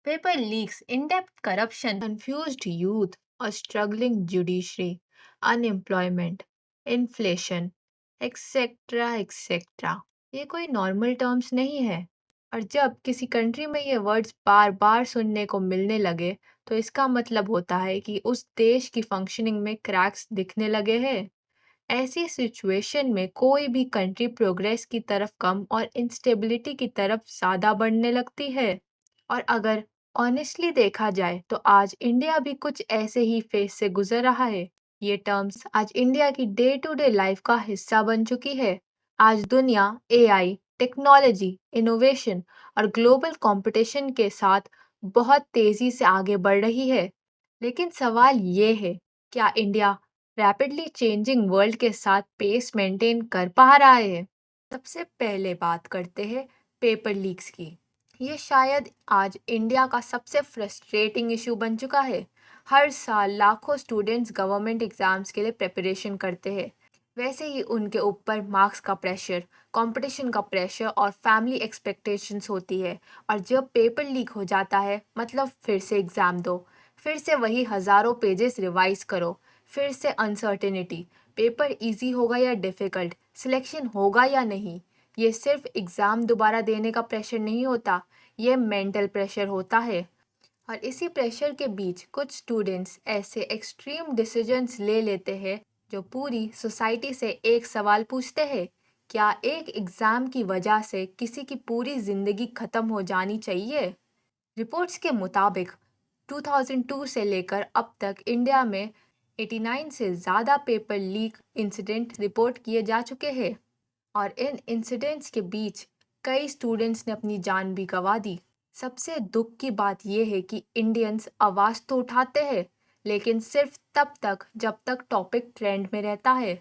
Paper leaks, in depth corruption, confused youth, a struggling judiciary, unemployment, inflation, etc. etc. ये कोई normal terms नहीं है। और जब किसी कंट्री में ये वर्ड्स बार बार सुनने को मिलने लगे, तो इसका मतलब होता है कि उस देश की फंक्शनिंग में क्रैक्स दिखने लगे हैं। ऐसी सिचुएशन में कोई भी कंट्री प्रोग्रेस की तरफ कम और इंस्टेबिलिटी की तरफ ज़्यादा बढ़ने लगती है। और अगर ऑनेस्टली देखा जाए तो आज इंडिया भी कुछ ऐसे ही फेज से गुजर रहा है। ये टर्म्स आज इंडिया की डे टू डे लाइफ का हिस्सा बन चुकी है। आज दुनिया एआई, टेक्नोलॉजी, इनोवेशन और ग्लोबल कंपटीशन के साथ बहुत तेजी से आगे बढ़ रही है। लेकिन सवाल ये है, क्या इंडिया रैपिडली चेंजिंग वर्ल्ड के साथ पेस मेंटेन कर पा रहा है? सबसे पहले बात करते हैं पेपर लीक्स की। ये शायद आज इंडिया का सबसे फ्रस्ट्रेटिंग इशू बन चुका है। हर साल लाखों स्टूडेंट्स गवर्नमेंट एग्जाम्स के लिए प्रिपरेशन करते हैं। वैसे ही उनके ऊपर मार्क्स का प्रेशर, कंपटीशन का प्रेशर और फैमिली एक्सपेक्टेशंस होती है। और जब पेपर लीक हो जाता है, मतलब फिर से एग्ज़ाम दो, फिर से वही हज़ारों पेजेस रिवाइज करो, फिर से अनसर्टेनिटी, पेपर इजी होगा या डिफ़िकल्ट, सिलेक्शन होगा या नहीं। ये सिर्फ एग्ज़ाम दोबारा देने का प्रेशर नहीं होता, ये मेंटल प्रेशर होता है। और इसी प्रेशर के बीच कुछ स्टूडेंट्स ऐसे एक्सट्रीम डिसीजंस ले लेते हैं जो पूरी सोसाइटी से एक सवाल पूछते हैं, क्या एक एग्ज़ाम की वजह से किसी की पूरी ज़िंदगी ख़त्म हो जानी चाहिए? रिपोर्ट्स के मुताबिक 2002 से लेकर अब तक इंडिया में 89 से ज़्यादा पेपर लीक इंसिडेंट रिपोर्ट किए जा चुके हैं। और इन इंसिडेंट्स के बीच कई स्टूडेंट्स ने अपनी जान भी गंवा दी। सबसे दुख की बात यह है कि इंडियंस आवाज़ तो उठाते हैं, लेकिन सिर्फ तब तक जब तक टॉपिक ट्रेंड में रहता है।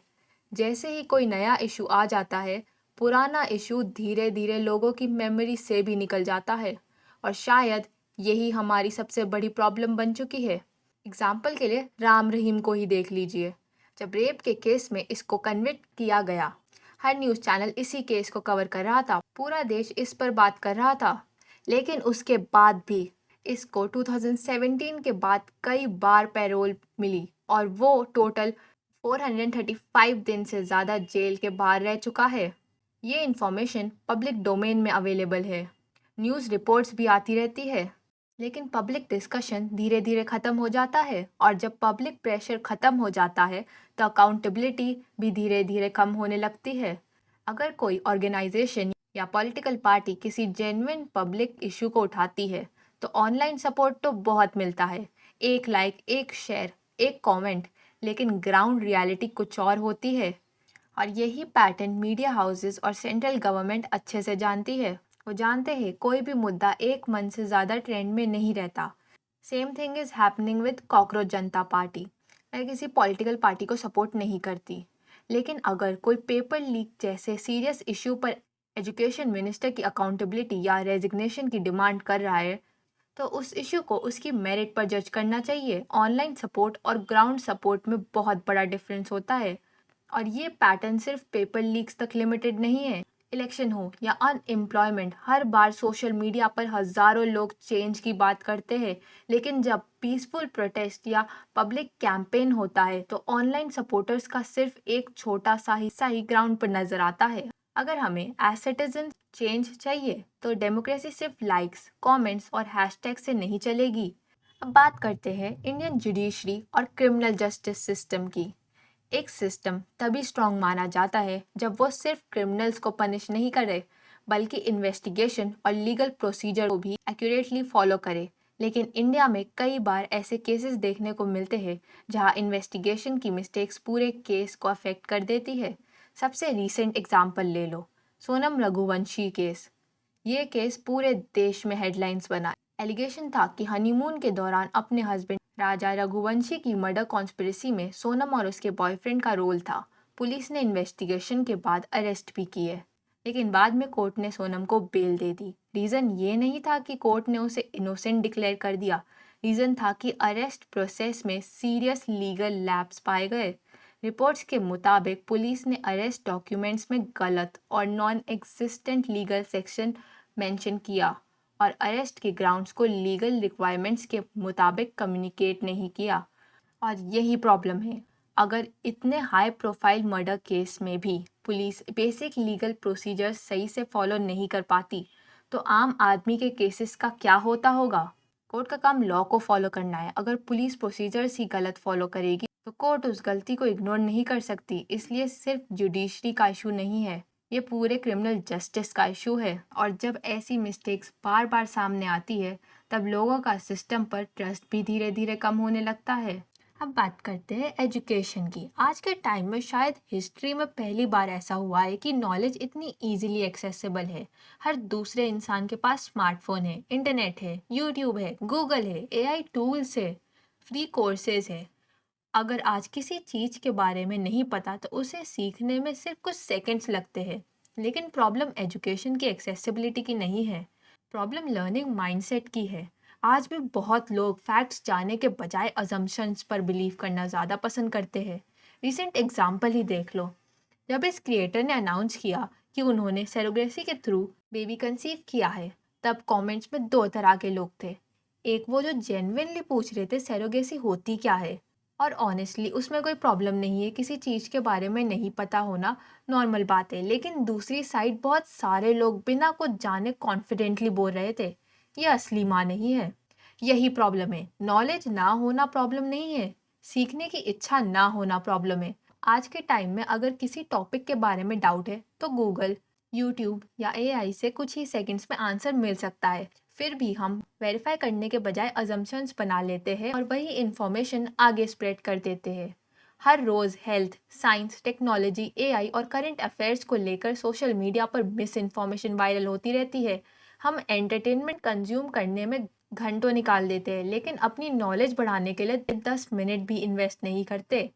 जैसे ही कोई नया इशू आ जाता है, पुराना इशू धीरे धीरे लोगों की मेमोरी से भी निकल जाता है। और शायद यही हमारी सबसे बड़ी प्रॉब्लम बन चुकी है। एग्जाम्पल के लिए राम रहीम को ही देख लीजिए। जब रेप के केस में इसको कन्विक्ट किया गया, हर न्यूज़ चैनल इसी केस को कवर कर रहा था, पूरा देश इस पर बात कर रहा था। लेकिन उसके बाद भी इसको 2017 के बाद कई बार पैरोल मिली और वो टोटल 435 दिन से ज़्यादा जेल के बाहर रह चुका है। ये इन्फॉर्मेशन पब्लिक डोमेन में अवेलेबल है, न्यूज़ रिपोर्ट्स भी आती रहती है। लेकिन पब्लिक डिस्कशन धीरे धीरे ख़त्म हो जाता है, और जब पब्लिक प्रेशर ख़त्म हो जाता है तो अकाउंटेबिलिटी भी धीरे धीरे कम होने लगती है। अगर कोई ऑर्गेनाइजेशन या पॉलिटिकल पार्टी किसी जेन्युइन पब्लिक इशू को उठाती है, तो ऑनलाइन सपोर्ट तो बहुत मिलता है, एक लाइक, एक शेयर, एक कमेंट। लेकिन ग्राउंड रियलिटी कुछ और होती है। और यही पैटर्न मीडिया हाउसेस और सेंट्रल गवर्नमेंट अच्छे से जानती है। वो जानते हैं कोई भी मुद्दा एक मंथ से ज़्यादा ट्रेंड में नहीं रहता। Same thing is happening with cockroach Janata party. मैं किसी पॉलिटिकल पार्टी को सपोर्ट नहीं करती, लेकिन अगर कोई पेपर लीक जैसे सीरियस इशू पर एजुकेशन मिनिस्टर की अकाउंटेबिलिटी या रेजिग्नेशन की डिमांड कर रहा है, तो उस इशू को उसकी मेरिट पर जज करना चाहिए। ऑनलाइन सपोर्ट और ग्राउंड सपोर्ट में बहुत बड़ा डिफरेंस होता है। और ये पैटर्न सिर्फ पेपर लीक्स तक लिमिटेड नहीं है। इलेक्शन हो या अनएम्प्लॉयमेंट, हर बार सोशल मीडिया पर हजारों लोग चेंज की बात करते हैं, लेकिन जब पीसफुल प्रोटेस्ट या पब्लिक कैंपेन होता है, तो ऑनलाइन सपोर्टर्स का सिर्फ एक छोटा सा हिस्सा ही ग्राउंड पर नजर आता है। अगर हमें एज सिटीजन चेंज चाहिए, तो डेमोक्रेसी सिर्फ लाइक्स, कमेंट्स और हैशटैग से नहीं चलेगी। अब बात करते हैं इंडियन जुडिशरी और क्रिमिनल जस्टिस सिस्टम की। एक सिस्टम तभी स्ट्रांग माना जाता है जब वो सिर्फ क्रिमिनल्स को पनिश नहीं करे, बल्कि इन्वेस्टिगेशन और लीगल प्रोसीजर को भी एक्यूरेटली फॉलो करे। लेकिन इंडिया में कई बार ऐसे केसेस देखने को मिलते हैं जहां इन्वेस्टिगेशन की मिस्टेक्स पूरे केस को अफेक्ट कर देती है। सबसे रीसेंट एग्जाम्पल ले लो, सोनम रघुवंशी केस। ये केस पूरे देश में हेडलाइंस बना। एलिगेशन था कि हनीमून के दौरान अपने हस्बैंड राजा रघुवंशी की मर्डर कॉन्स्पिरेसी में सोनम और उसके बॉयफ्रेंड का रोल था। पुलिस ने इन्वेस्टिगेशन के बाद अरेस्ट भी किए, लेकिन बाद में कोर्ट ने सोनम को बेल दे दी। रीज़न ये नहीं था कि कोर्ट ने उसे इनोसेंट डिक्लेयर कर दिया। रीज़न था कि अरेस्ट प्रोसेस में सीरियस लीगल लैप्स पाए गए। रिपोर्ट्स के मुताबिक पुलिस ने अरेस्ट डॉक्यूमेंट्स में गलत और non existent legal section mention किया, और अरेस्ट के ग्राउंड्स को लीगल रिक्वायरमेंट्स के मुताबिक कम्युनिकेट नहीं किया। और यही प्रॉब्लम है, अगर इतने हाई प्रोफाइल मर्डर केस में भी पुलिस बेसिक लीगल प्रोसीजर्स सही से फॉलो नहीं कर पाती, तो आम आदमी के केसेस का क्या होता होगा। कोर्ट का काम लॉ को फॉलो करना है। अगर पुलिस प्रोसीजर्स ही गलत फॉलो करेगी तो कोर्ट उस गलती को इग्नोर नहीं कर सकती। इसलिए सिर्फ जुडिशरी का इशू नहीं है, ये पूरे क्रिमिनल जस्टिस का इशू है। और जब ऐसी मिस्टेक्स बार बार सामने आती है, तब लोगों का सिस्टम पर ट्रस्ट भी धीरे धीरे कम होने लगता है। अब बात करते हैं एजुकेशन की। आज के टाइम में शायद हिस्ट्री में पहली बार ऐसा हुआ है कि नॉलेज इतनी इजीली एक्सेसिबल है। हर दूसरे इंसान के पास स्मार्टफोन है, इंटरनेट है, यूट्यूब है, गूगल है, एआई टूल्स है, फ्री कोर्सेज है। अगर आज किसी चीज़ के बारे में नहीं पता तो उसे सीखने में सिर्फ कुछ सेकंड्स लगते हैं। लेकिन प्रॉब्लम एजुकेशन की एक्सेसिबिलिटी की नहीं है, प्रॉब्लम लर्निंग माइंडसेट की है। आज भी बहुत लोग फैक्ट्स जानने के बजाय अजम्पशंस पर बिलीव करना ज़्यादा पसंद करते हैं। रिसेंट एग्जाम्पल ही देख लो। जब इस क्रिएटर ने अनाउंस किया कि उन्होंने सेरोगेसी के थ्रू बेबी कंसीव किया है, तब कमेंट्स में दो तरह के लोग थे। एक वो जो जेन्युइनली पूछ रहे थे सेरोगेसी होती क्या है, और ऑनेस्टली उसमें कोई प्रॉब्लम नहीं है, किसी चीज़ के बारे में नहीं पता होना नॉर्मल बात है। लेकिन दूसरी साइड बहुत सारे लोग बिना कुछ जाने कॉन्फिडेंटली बोल रहे थे, ये असली माँ नहीं है। यही प्रॉब्लम है, नॉलेज ना होना प्रॉब्लम नहीं है, सीखने की इच्छा ना होना प्रॉब्लम है। आज के टाइम में अगर किसी टॉपिक के बारे में डाउट है तो गूगल, यूट्यूब या एआई से कुछ ही सेकंड्स में आंसर मिल सकता है। फिर भी हम वेरीफाई करने के बजाय अजम्पशंस बना लेते हैं और वही इंफॉर्मेशन आगे स्प्रेड कर देते हैं। हर रोज़ हेल्थ, साइंस, टेक्नोलॉजी, एआई और करंट अफेयर्स को लेकर सोशल मीडिया पर मिस इन्फॉर्मेशन वायरल होती रहती है। हम एंटरटेनमेंट कंज्यूम करने में घंटों निकाल देते हैं, लेकिन अपनी नॉलेज बढ़ाने के लिए 10 मिनट भी इन्वेस्ट नहीं करते।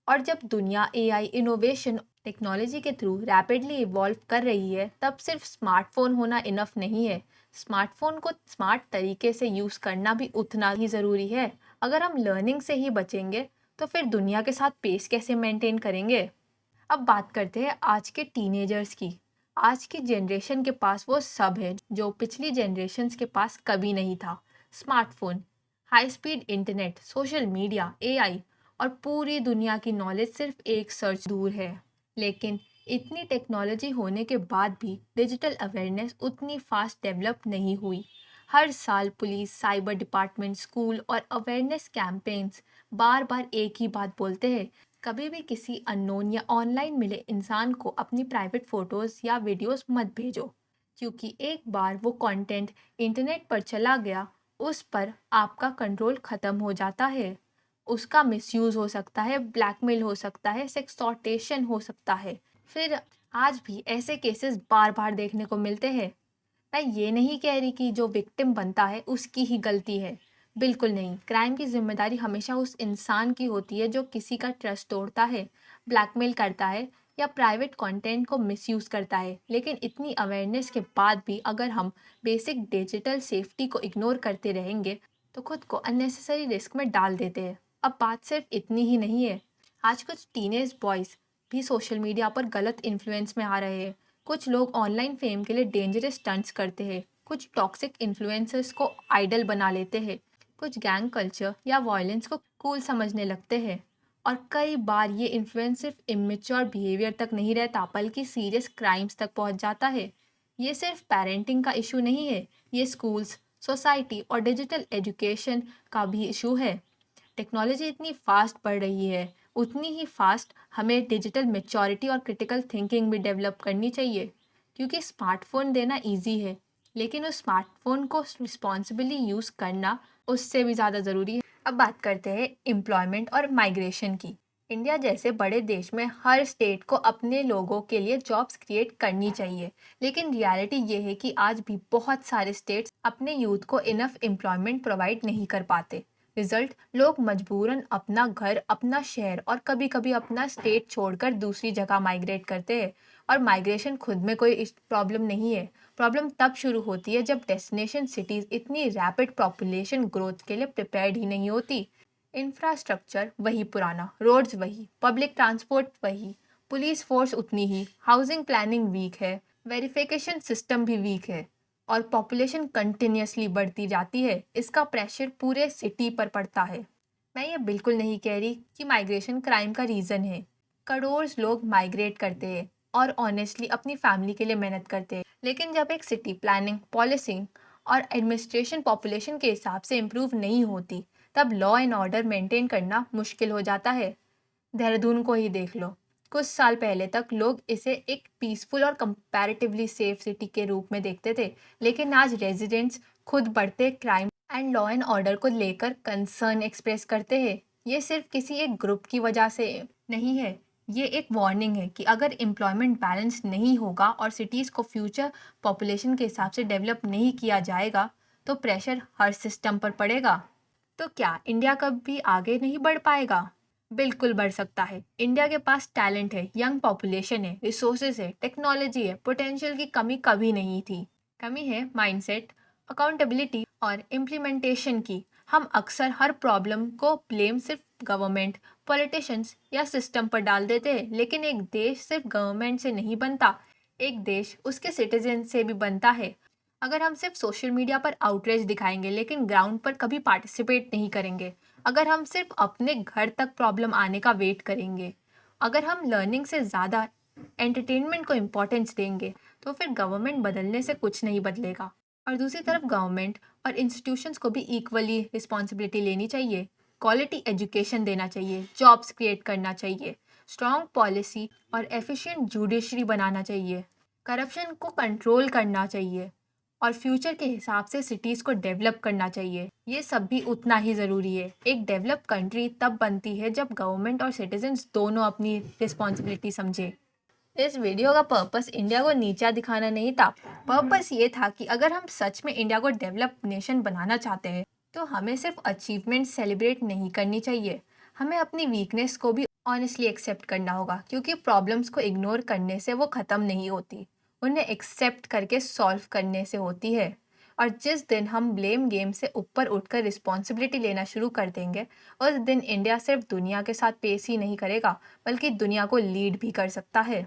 और जब दुनिया एआई इनोवेशन टेक्नोलॉजी के थ्रू रैपिडली इवॉल्व कर रही है, तब सिर्फ स्मार्टफोन होना इनफ नहीं है, स्मार्टफोन को स्मार्ट तरीके से यूज़ करना भी उतना ही ज़रूरी है। अगर हम लर्निंग से ही बचेंगे तो फिर दुनिया के साथ पेस कैसे मेंटेन करेंगे। अब बात करते हैं आज के टीनेजर्स की। आज की जनरेशन के पास वो सब है जो पिछली जनरेशन्स के पास कभी नहीं था। Smartphone, high speed internet, social media, AI और पूरी दुनिया की नॉलेज सिर्फ एक सर्च दूर है। लेकिन इतनी टेक्नोलॉजी होने के बाद भी डिजिटल अवेयरनेस उतनी फास्ट डेवलप नहीं हुई। हर साल पुलिस, साइबर डिपार्टमेंट, स्कूल और अवेयरनेस कैंपेन्स बार बार एक ही बात बोलते हैं, कभी भी किसी अननोन या ऑनलाइन मिले इंसान को अपनी प्राइवेट फोटोज़ या वीडियोस मत भेजो, क्योंकि एक बार वो कंटेंट इंटरनेट पर चला गया, उस पर आपका कंट्रोल ख़त्म हो जाता है। उसका मिसयूज़ हो सकता है, ब्लैकमेल हो सकता है, सेक्सटॉर्टेशन हो सकता है। फिर आज भी ऐसे केसेस बार बार देखने को मिलते हैं। मैं ये नहीं कह रही कि जो विक्टिम बनता है उसकी ही गलती है, बिल्कुल नहीं। क्राइम की जिम्मेदारी हमेशा उस इंसान की होती है जो किसी का ट्रस्ट तोड़ता है, ब्लैकमेल करता है या प्राइवेट कंटेंट को मिसयूज़ करता है। लेकिन इतनी अवेयरनेस के बाद भी अगर हम बेसिक डिजिटल सेफ्टी को इग्नोर करते रहेंगे तो खुद को अननेसेसरी रिस्क में डाल देते हैं। अब बात सिर्फ इतनी ही नहीं है, आज कुछ टीनेज बॉयज़ भी सोशल मीडिया पर गलत इन्फ्लुएंस में आ रहे हैं। कुछ लोग ऑनलाइन फेम के लिए डेंजरस स्टंट्स करते हैं, कुछ टॉक्सिक इन्फ्लुएंसर्स को आइडल बना लेते हैं, कुछ गैंग कल्चर या वायलेंस को कूल समझने लगते हैं। और कई बार ये इन्फ्लुएंस सिर्फ इमेच्योर बिहेवियर तक नहीं रहता, बल्कि सीरियस क्राइम्स तक पहुंच जाता है। ये सिर्फ पेरेंटिंग का इशू नहीं है, ये स्कूल्स, सोसाइटी और डिजिटल एजुकेशन का भी इशू है। टेक्नोलॉजी इतनी फास्ट बढ़ रही है, उतनी ही फास्ट हमें डिजिटल मैच्योरिटी और क्रिटिकल थिंकिंग भी डेवलप करनी चाहिए। क्योंकि स्मार्टफोन देना इजी है, लेकिन उस स्मार्टफोन को रिस्पॉन्सिबली यूज़ करना उससे भी ज़्यादा ज़रूरी है। अब बात करते हैं एम्प्लॉयमेंट और माइग्रेशन की। इंडिया जैसे बड़े देश में हर स्टेट को अपने लोगों के लिए जॉब्स क्रिएट करनी चाहिए, लेकिन रियलिटी ये है कि आज भी बहुत सारे स्टेट्स अपने यूथ को इनफ एम्प्लॉयमेंट प्रोवाइड नहीं कर पाते। रिजल्ट, लोग मजबूरन अपना घर, अपना शहर और कभी कभी अपना स्टेट छोड़कर दूसरी जगह माइग्रेट करते हैं। और माइग्रेशन खुद में कोई प्रॉब्लम नहीं है, प्रॉब्लम तब शुरू होती है जब डेस्टिनेशन सिटीज़ इतनी रैपिड पॉपुलेशन ग्रोथ के लिए प्रिपेयर्ड ही नहीं होती। इंफ्रास्ट्रक्चर वही पुराना, रोड्स वही, पब्लिक ट्रांसपोर्ट वही, पुलिस फोर्स उतनी ही, हाउसिंग प्लानिंग वीक है, वेरिफिकेशन सिस्टम भी वीक है, और पॉपुलेशन कंटिन्यूअसली बढ़ती जाती है, इसका प्रेशर पूरे सिटी पर पड़ता है। मैं ये बिल्कुल नहीं कह रही कि माइग्रेशन क्राइम का रीज़न है। करोड़ लोग माइग्रेट करते हैं और ऑनेस्टली अपनी फैमिली के लिए मेहनत करते हैं। लेकिन जब एक सिटी प्लानिंग, पॉलिसिंग और एडमिनिस्ट्रेशन पॉपुलेशन के हिसाब से इम्प्रूव नहीं होती, तब लॉ एंड ऑर्डर मेंटेन करना मुश्किल हो जाता है। देहरादून को ही देख लो। कुछ साल पहले तक लोग इसे एक पीसफुल और कंपैरेटिवली सेफ सिटी के रूप में देखते थे, लेकिन आज रेजिडेंट्स खुद बढ़ते crime and law and order को लेकर कंसर्न एक्सप्रेस करते हैं। ये सिर्फ किसी एक ग्रुप की वजह से नहीं है, ये एक वार्निंग है कि अगर एम्प्लॉयमेंट बैलेंस नहीं होगा और सिटीज़ को फ्यूचर पॉपुलेशन के हिसाब से डेवलप नहीं किया जाएगा, तो प्रेशर हर सिस्टम पर पड़ेगा। तो क्या इंडिया कभी आगे नहीं बढ़ पाएगा? बिल्कुल बढ़ सकता है। इंडिया के पास टैलेंट है, यंग पॉपुलेशन है, रिसोर्सेज है, टेक्नोलॉजी है, पोटेंशियल की कमी कभी नहीं थी। कमी है माइंडसेट, अकाउंटेबिलिटी और इम्प्लीमेंटेशन की। हम अक्सर हर प्रॉब्लम को ब्लेम सिर्फ गवर्नमेंट, पॉलिटिशियंस या सिस्टम पर डाल देते हैं, लेकिन एक देश सिर्फ गवर्नमेंट से नहीं बनता, एक देश उसके सिटीजन से भी बनता है। अगर हम सिर्फ सोशल मीडिया पर आउटरीच दिखाएंगे लेकिन ग्राउंड पर कभी पार्टिसिपेट नहीं करेंगे, अगर हम सिर्फ अपने घर तक प्रॉब्लम आने का वेट करेंगे, अगर हम लर्निंग से ज़्यादा एंटरटेनमेंट को इम्पोर्टेंस देंगे, तो फिर गवर्नमेंट बदलने से कुछ नहीं बदलेगा। और दूसरी तरफ गवर्नमेंट और इंस्टीट्यूशंस को भी इक्वली रिस्पॉन्सिबिलिटी लेनी चाहिए। क्वालिटी एजुकेशन देना चाहिए, जॉब्स क्रिएट करना चाहिए, स्ट्रॉन्ग पॉलिसी और एफिशिएंट जुडिशरी बनाना चाहिए, करप्शन को कंट्रोल करना चाहिए और फ्यूचर के हिसाब से सिटीज़ को डेवलप करना चाहिए। ये सब भी उतना ही ज़रूरी है। एक डेवलप कंट्री तब बनती है जब गवर्नमेंट और सिटीजन्स दोनों अपनी रिस्पॉन्सिबिलिटी समझे। इस वीडियो का पर्पस इंडिया को नीचा दिखाना नहीं था। पर्पस ये था कि अगर हम सच में इंडिया को डेवलप नेशन बनाना चाहते हैं, तो हमें सिर्फ अचीवमेंट सेलिब्रेट नहीं करनी चाहिए। हमें अपनी वीकनेस को भी ऑनेस्टली एक्सेप्ट करना होगा, क्योंकि प्रॉब्लम्स को इग्नोर करने से वो ख़त्म नहीं होती, उन्हें एक्सेप्ट करके सॉल्व करने से होती है। और जिस दिन हम ब्लेम गेम से ऊपर उठकर रिस्पॉन्सिबिलिटी लेना शुरू कर देंगे, उस दिन इंडिया सिर्फ दुनिया के साथ पेश ही नहीं करेगा, बल्कि दुनिया को लीड भी कर सकता है।